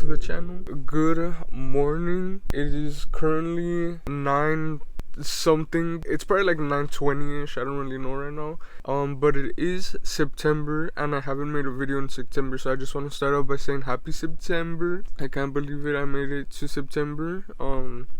to the channel. Good morning. It is currently 9 something. It's probably like 9:20ish. I don't really know right now. But it is September and I haven't made a video in September, so I just want to start out by saying happy September. I can't believe it, I made it to September.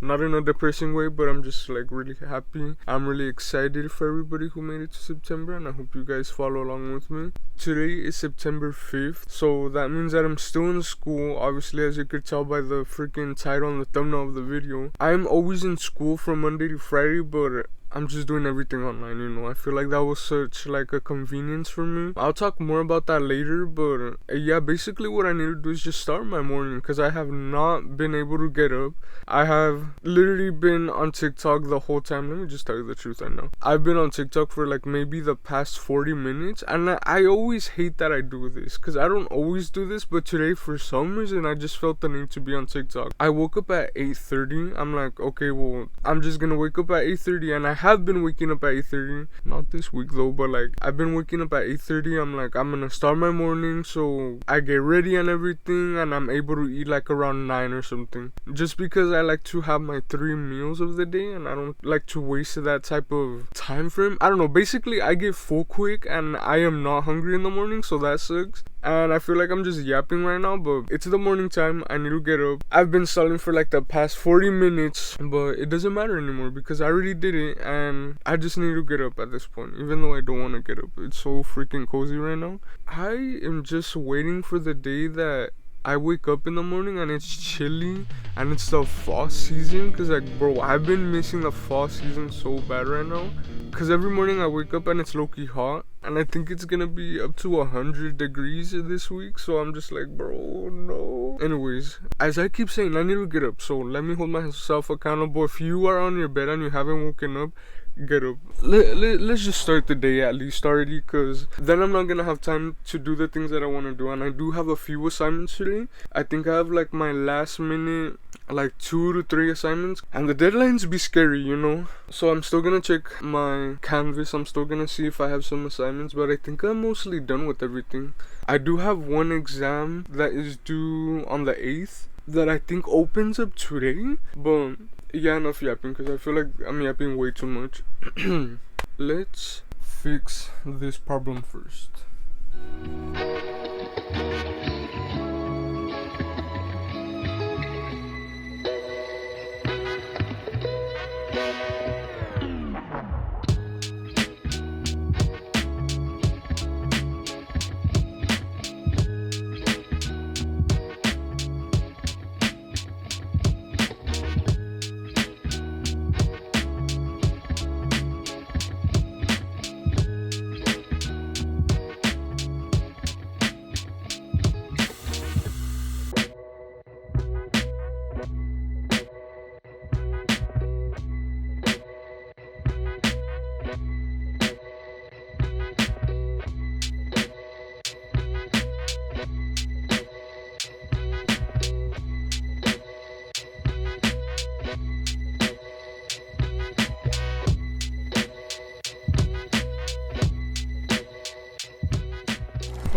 Not in a depressing way, but I'm just like really happy. I'm really excited for everybody who made it to September, and I hope you guys follow along with me. Today is September 5th, so that means that I'm still in school. Obviously, as you could tell by the freaking title and the thumbnail of the video, I'm always in school from Monday to Friday, but I'm just doing everything online, you know. I feel like that was such like a convenience for me. I'll talk more about that later, but yeah, basically what I need to do is just start my morning, because I have not been able to get up. I have literally been on TikTok the whole time. Let me just tell you the truth right now. I've been on TikTok for like maybe the past 40 minutes, and I always hate that I do this, because I don't always do this, but today for some reason I just felt the need to be on TikTok. I woke up at 8:30. I'm like, okay, well, I'm just gonna wake up at 8:30, and I have been waking up at 8:30. Not this week though, but like I've been waking up at 8:30. I'm like, I'm gonna start my morning, so I get ready and everything, and I'm able to eat like around 9 or something, just because I like to have my 3 meals of the day and I don't like to waste that type of time frame. I don't know, basically I get full quick and I am not hungry in the morning, so that sucks. And I feel like I'm just yapping right now, but it's the morning time. I need to get up. I've been stalling for like the past 40 minutes, but it doesn't matter anymore because I already did it, and I just need to get up at this point, even though I don't want to get up. It's so freaking cozy right now. I am just waiting for the day that I wake up in the morning and it's chilly and it's the fall season, because like, bro, I've been missing the fall season so bad right now, because every morning I wake up and it's low-key hot, and I think it's gonna be up to 100 degrees this week, so I'm just like, bro, no. Anyways, as I keep saying, I need to get up, so let me hold myself accountable. If you are on your bed and you haven't woken up, get up. Let's just start the day at least already, because then I'm not gonna have time to do the things that I want to do. And I do have a few assignments today. I think I have like my last minute like 2 to 3 assignments, and the deadlines be scary, you know. So I'm still gonna check my Canvas. I'm still gonna see if I have some assignments, but I think I'm mostly done with everything. I do have one exam that is due on the 8th that I think opens up today, but yeah, enough yapping, because I feel like I'm yapping way too much. Let's fix this problem first.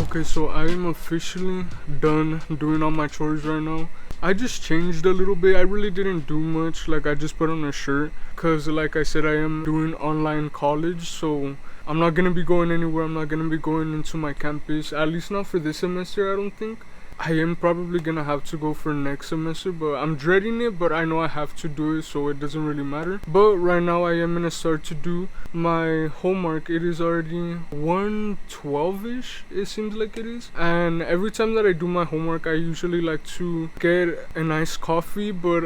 Okay, so I am officially done doing all my chores right now. I just changed a little bit. I really didn't do much. Like, I just put on a shirt, because like I said, I am doing online college, so I'm not gonna be going anywhere. I'm not gonna be going into my campus, at least not for this semester, I don't think. I am probably gonna have to go for next semester, but I'm dreading it, but I know I have to do it, so it doesn't really matter. But right now I am gonna start to do my homework. It is already 1:12ish, it seems like it is, and every time that I do my homework I usually like to get a nice coffee, but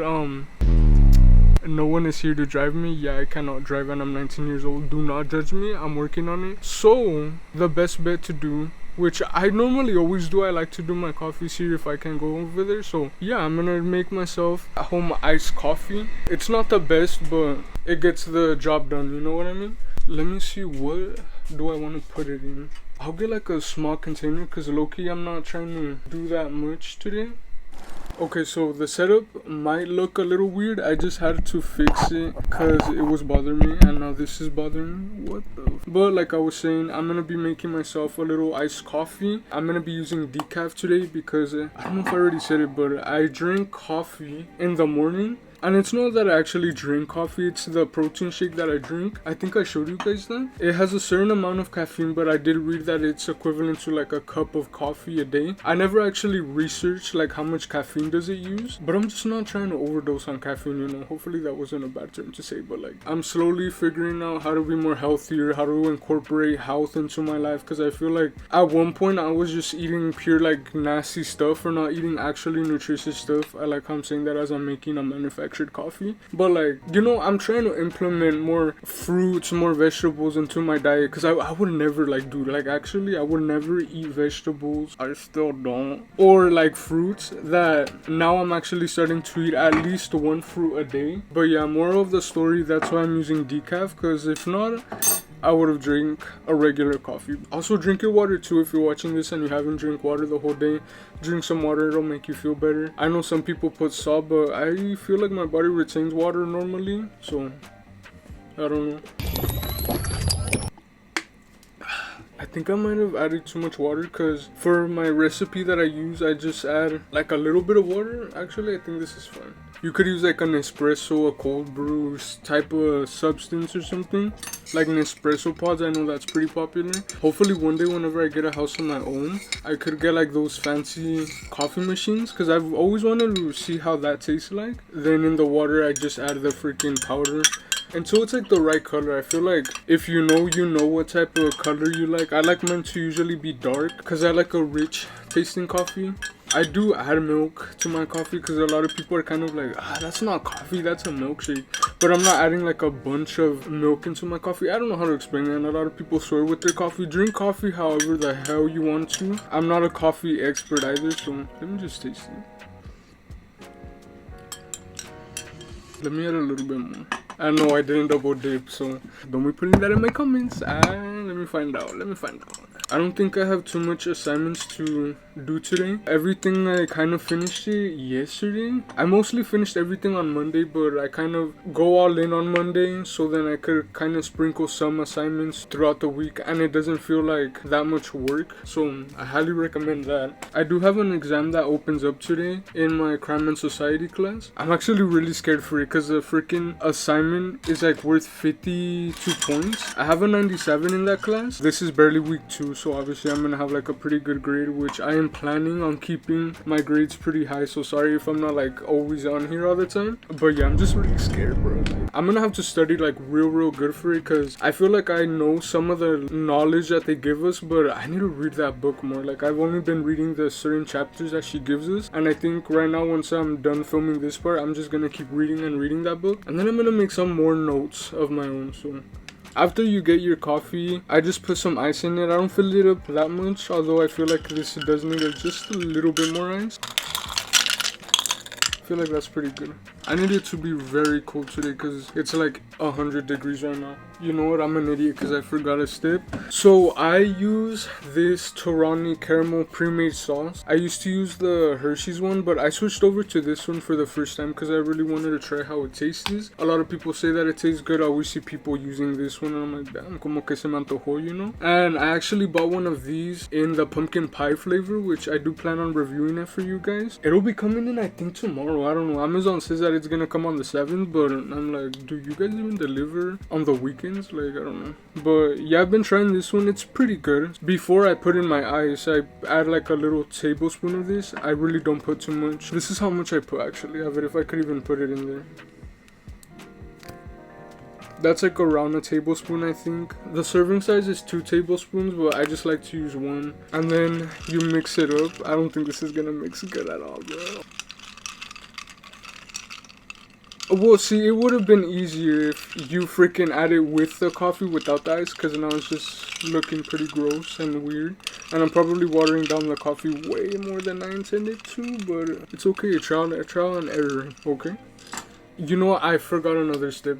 no one is here to drive me. Yeah, I cannot drive and I'm 19 years old. Do not judge me, I'm working on it. So the best bet to do, which I normally always do, I like to do my coffees here if I can go over there. So yeah, I'm gonna make myself a home iced coffee. It's not the best, but it gets the job done, you know what I mean? Let me see, what do I want to put it in? I'll get like a small container, because low-key I'm not trying to do that much today. Okay, so the setup might look a little weird. I just had to fix it because it was bothering me, and now this is bothering me. What the? But like I was saying, I'm gonna be making myself a little iced coffee. I'm gonna be using decaf today because I don't know if I already said it, but I drink coffee in the morning. And it's not that I actually drink coffee, it's the protein shake that I drink. I think I showed you guys that. It has a certain amount of caffeine, but I did read that it's equivalent to like a cup of coffee a day. I never actually researched like how much caffeine does it use, but I'm just not trying to overdose on caffeine, you know. Hopefully that wasn't a bad term to say, but like I'm slowly figuring out how to be more healthier, how to incorporate health into my life, because I feel like at one point I was just eating pure like nasty stuff or not eating actually nutritious stuff. I like how I'm saying that as I'm making a manufactured coffee, but like, you know, I'm trying to implement more fruits, more vegetables into my diet, because I would never like do like actually I would never eat vegetables. I still don't, or like fruits, that now I'm actually starting to eat at least one fruit a day. But yeah, moral of the story, that's why I'm using decaf, because if not I would have drank a regular coffee. Also, drink your water too. If you're watching this and you haven't drank water the whole day, drink some water. It'll make you feel better. I know some people put salt, but I feel like my body retains water normally, so I don't know. I think I might have added too much water, because for my recipe that I use, I just add like a little bit of water. Actually, I think this is fine. You could use like an espresso, a cold brew type of substance or something, like Nespresso pods. I know that's pretty popular. Hopefully one day whenever I get a house of my own, I could get like those fancy coffee machines, because I've always wanted to see how that tastes like. Then in the water I just add the freaking powder until it's like the right color. I feel like if you know what type of color you like. I like mine to usually be dark because I like a rich tasting coffee. I do add milk to my coffee because a lot of people are kind of like, that's not coffee, that's a milkshake. But I'm not adding like a bunch of milk into my coffee. I don't know how to explain it, and a lot of people swear with their coffee. Drink coffee however the hell you want to. I'm not a coffee expert either, so let me just taste it. Let me add a little bit more. I know I didn't double dip, so don't be putting that in my comments. Let me find out. I don't think I have too much assignments to do today. Everything I kind of finished it yesterday. I mostly finished everything on Monday, but I kind of go all in on Monday, so then I could kind of sprinkle some assignments throughout the week and it doesn't feel like that much work. So I highly recommend that. I do have an exam that opens up today in my Crime and Society class. I'm actually really scared for it because the freaking assignment is like worth 52 points. I have a 97 in that class. This is barely week 2, so obviously I'm gonna have like a pretty good grade, which I am planning on keeping my grades pretty high. So sorry if I'm not like always on here all the time, but yeah, I'm just really scared, bro. I'm gonna have to study like real good for it, because I feel like I know some of the knowledge that they give us, but I need to read that book more. Like I've only been reading the certain chapters that she gives us, and I think right now once I'm done filming this part, I'm just gonna keep reading that book, and then I'm gonna make some more notes of my own. So after you get your coffee, I just put some ice in it. I don't fill it up that much, although I feel like this does need just a little bit more ice. I feel like that's pretty good. I need it to be very cold today because it's like 100 degrees right now. You know what? I'm an idiot because I forgot a step. So I use this Torani caramel pre-made sauce. I used to use the Hershey's one, but I switched over to this one for the first time because I really wanted to try how it tastes. A lot of people say that it tastes good. I always see people using this one and I'm like, damn, como que se me antojó, you know? And I actually bought one of these in the pumpkin pie flavor, which I do plan on reviewing it for you guys. It'll be coming in, I think, tomorrow. I don't know. Amazon says that it's gonna come on the 7th, but I'm like, do you guys even deliver on the weekends? Like, I don't know. But yeah, I've been trying this one. It's pretty good. Before I put in my ice, I add like a little tablespoon of this. I really don't put too much. This is how much I put actually. I bet if I could even put it in there. That's like around a tablespoon, I think. The serving size is 2 tablespoons, but I just like to use 1. And then you mix it up. I don't think this is gonna mix good at all, bro. Well, see, it would have been easier if you freaking added with the coffee without the ice, because now it's just looking pretty gross and weird. And I'm probably watering down the coffee way more than I intended to, but it's okay. Trial and error, okay? You know what? I forgot another step.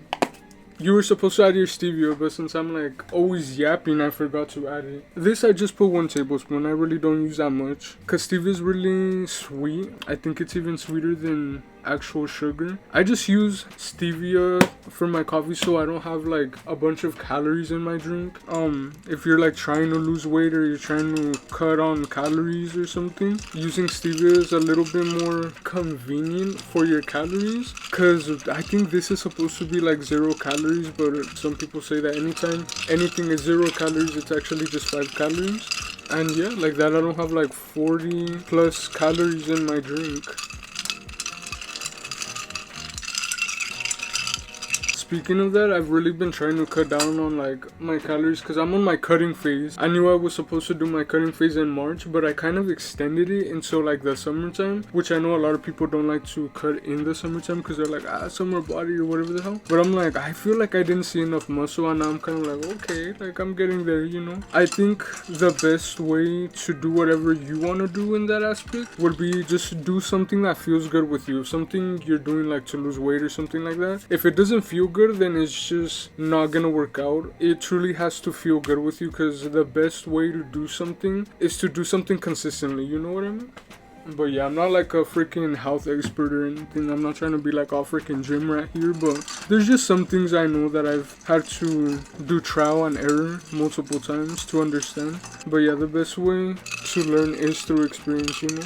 You were supposed to add your stevia, but since I'm like always yapping, I forgot to add it. This I just put 1 tablespoon. I really don't use that much because stevia is really sweet. I think it's even sweeter than actual sugar. I just use stevia for my coffee so I don't have like a bunch of calories in my drink. If you're like trying to lose weight or you're trying to cut on calories or something, using stevia is a little bit more convenient for your calories, because I think this is supposed to be like 0 calories, but some people say that anytime anything is 0 calories, it's actually just 5 calories. And yeah, like that I don't have like 40 plus calories in my drink. Speaking of that, I've really been trying to cut down on like my calories because I'm on my cutting phase. I knew I was supposed to do my cutting phase in March, but I kind of extended it until like the summertime, which I know a lot of people don't like to cut in the summertime because they're like, summer body or whatever the hell. But I'm like, I feel like I didn't see enough muscle, and now I'm kind of like, okay, like I'm getting there, you know. I think the best way to do whatever you want to do in that aspect would be just do something that feels good with you. Something you're doing like to lose weight or something like that. If it doesn't feel good, then it's just not gonna work out. It truly has to feel good with you, because the best way to do something is to do something consistently, you know what I mean? But yeah, I'm not like a freaking health expert or anything. I'm not trying to be like all freaking gym rat here, but there's just some things I know that I've had to do trial and error multiple times to understand. But yeah, the best way to learn is through experience, you know?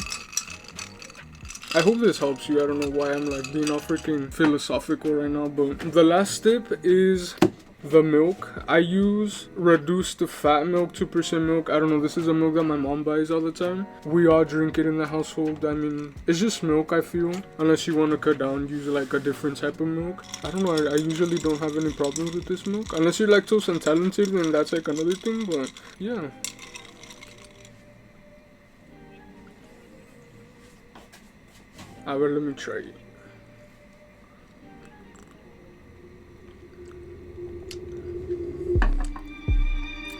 I hope this helps you. I don't know why I'm like being all freaking philosophical right now, but the last step is the milk. I use reduced fat milk, 2% milk. I don't know, this is a milk that my mom buys all the time. We all drink it in the household. I mean, it's just milk, I feel. Unless you want to cut down, use like a different type of milk. I don't know, I usually don't have any problems with this milk. Unless you're lactose intolerant, then that's like another thing, but yeah. Alright, let me try it.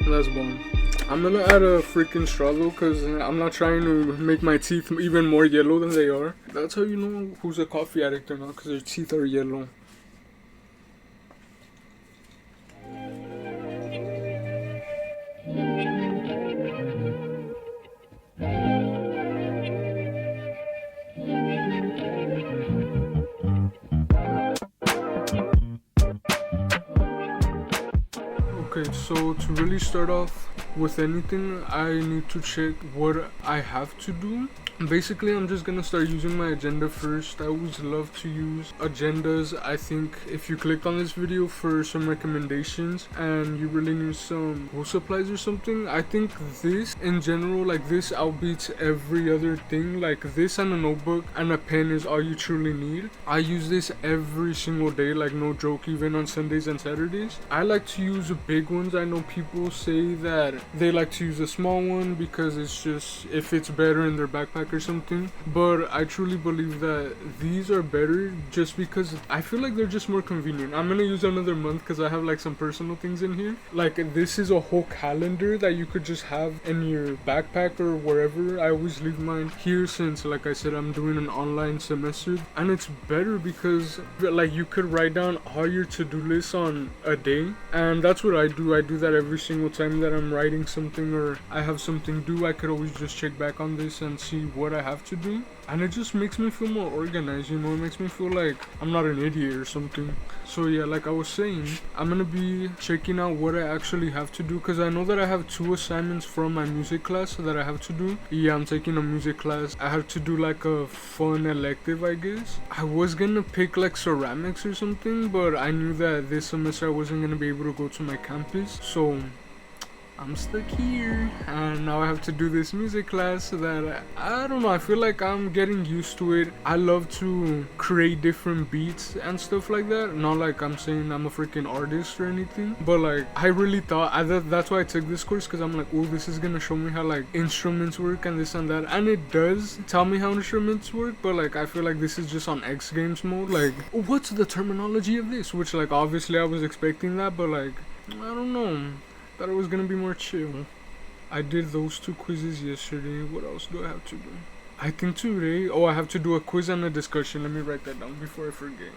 That's bomb. I'm gonna add a freaking straw though, because I'm not trying to make my teeth even more yellow than they are. That's how you know who's a coffee addict or not, because their teeth are yellow. Okay, so to really start off with anything, I need to check what I have to do. Basically, I'm just gonna start using my agenda first. I always love to use agendas. I think if you clicked on this video for some recommendations and you really need some school supplies or something, I think this in general, like this outbeats every other thing. Like this and a notebook and a pen is all you truly need. I use this every single day, like no joke, even on Sundays and Saturdays. I like to use big ones. I know people say that they like to use a small one because it's just, it fits better in their backpack or something, but I truly believe that these are better just because I feel like they're just more convenient. I'm gonna use another month because I have like some personal things in here. Like this is a whole calendar that you could just have in your backpack or wherever. I always leave mine here since, like I said, I'm doing an online semester, and it's better because like you could write down all your to-do lists on a day, and that's what I do. I do that every single time that I'm writing something or I have something due. I could always just check back on this and see what I have to do, and it just makes me feel more organized, you know. It makes me feel like I'm not an idiot or something. So yeah, like I was saying, I'm gonna be checking out what I actually have to do, because I know that I have 2 assignments from my music class that I have to do. Yeah, I'm taking a music class. I have to do like a fun elective, I guess. I was gonna pick like ceramics or something, but I knew that this semester I wasn't gonna be able to go to my campus, so I'm stuck here, and now I have to do this music class. So that I don't know, I feel like I'm getting used to it. I love to create different beats and stuff like that. Not like I'm saying I'm a freaking artist or anything, but like I really thought that's why I took this course, because I'm like, oh, this is gonna show me how like instruments work and this and that, and it does tell me how instruments work, but like I feel like this is just on X Games mode. Like, what's the terminology of this? Which like obviously I was expecting that, but like I don't know. Thought it was gonna be more chill. I did those 2 quizzes yesterday. What else do I have to do? I think today, I have to do a quiz and a discussion. Let me write that down before I forget.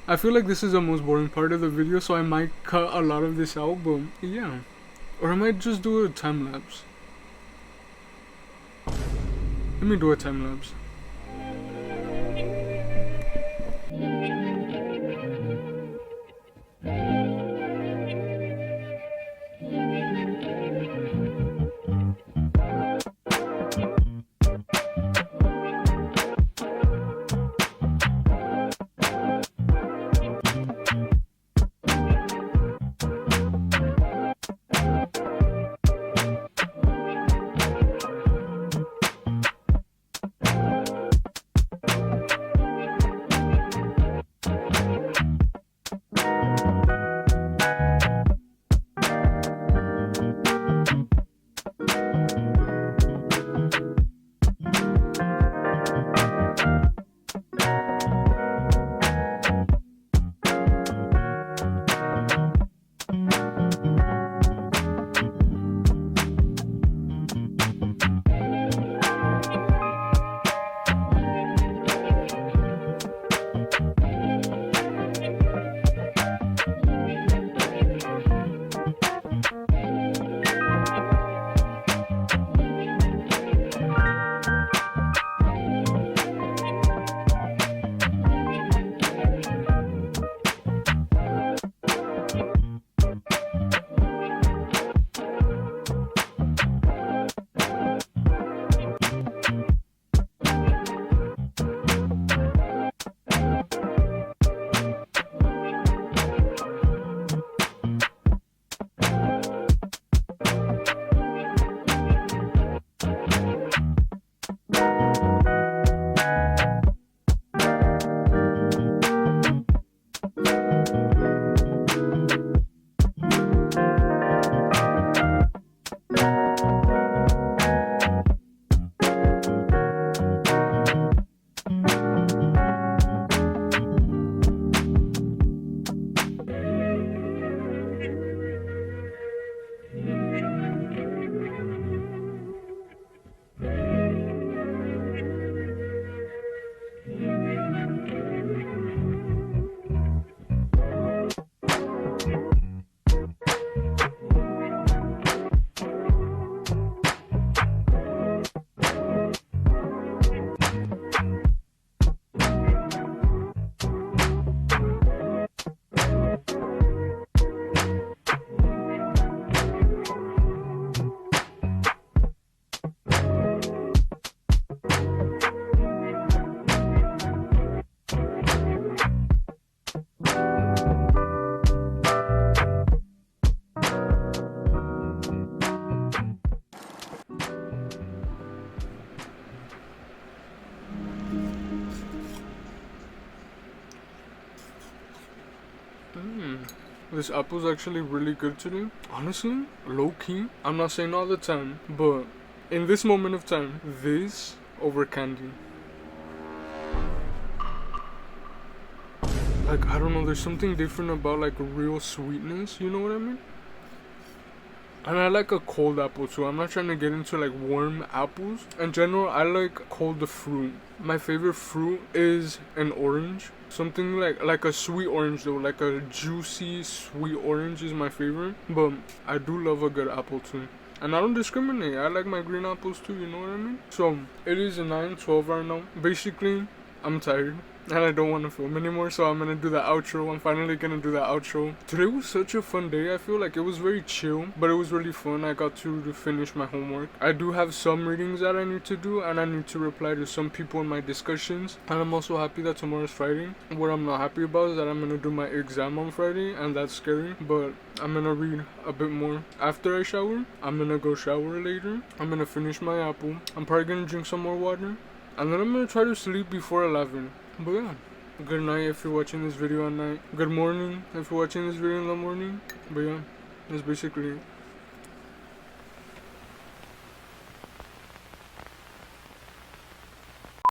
I feel like this is the most boring part of the video, so I might cut a lot of this out, but yeah. Or I might just do a time lapse. Let me do a time lapse. This apple's actually really good today. Honestly, low key. I'm not saying all the time, but in this moment of time, this over candy. Like, I don't know, there's something different about like real sweetness, you know what I mean? And I like a cold apple too. I'm not trying to get into like warm apples. In general, I like cold fruit. My favorite fruit is an orange. Something like a sweet orange though. Like a juicy sweet orange is my favorite. But I do love a good apple too. And I don't discriminate. I like my green apples too, you know what I mean? So, it is 9:12 right now. Basically, I'm tired. And I don't want to film anymore, so I'm gonna do the outro. I'm finally gonna do the outro. Today was such a fun day. I feel like it was very chill, but it was really fun. I got to finish my homework. I do have some readings that I need to do, and I need to reply to some people in my discussions. And I'm also happy that tomorrow's Friday. What I'm not happy about is that I'm gonna do my exam on Friday, and that's scary. But I'm gonna read a bit more after I shower. I'm gonna go shower later. I'm gonna finish my apple. I'm probably gonna drink some more water, and then I'm gonna try to sleep before 11. But yeah, good night if you're watching this video at night. Good morning if you're watching this video in the morning. But yeah, that's basically it.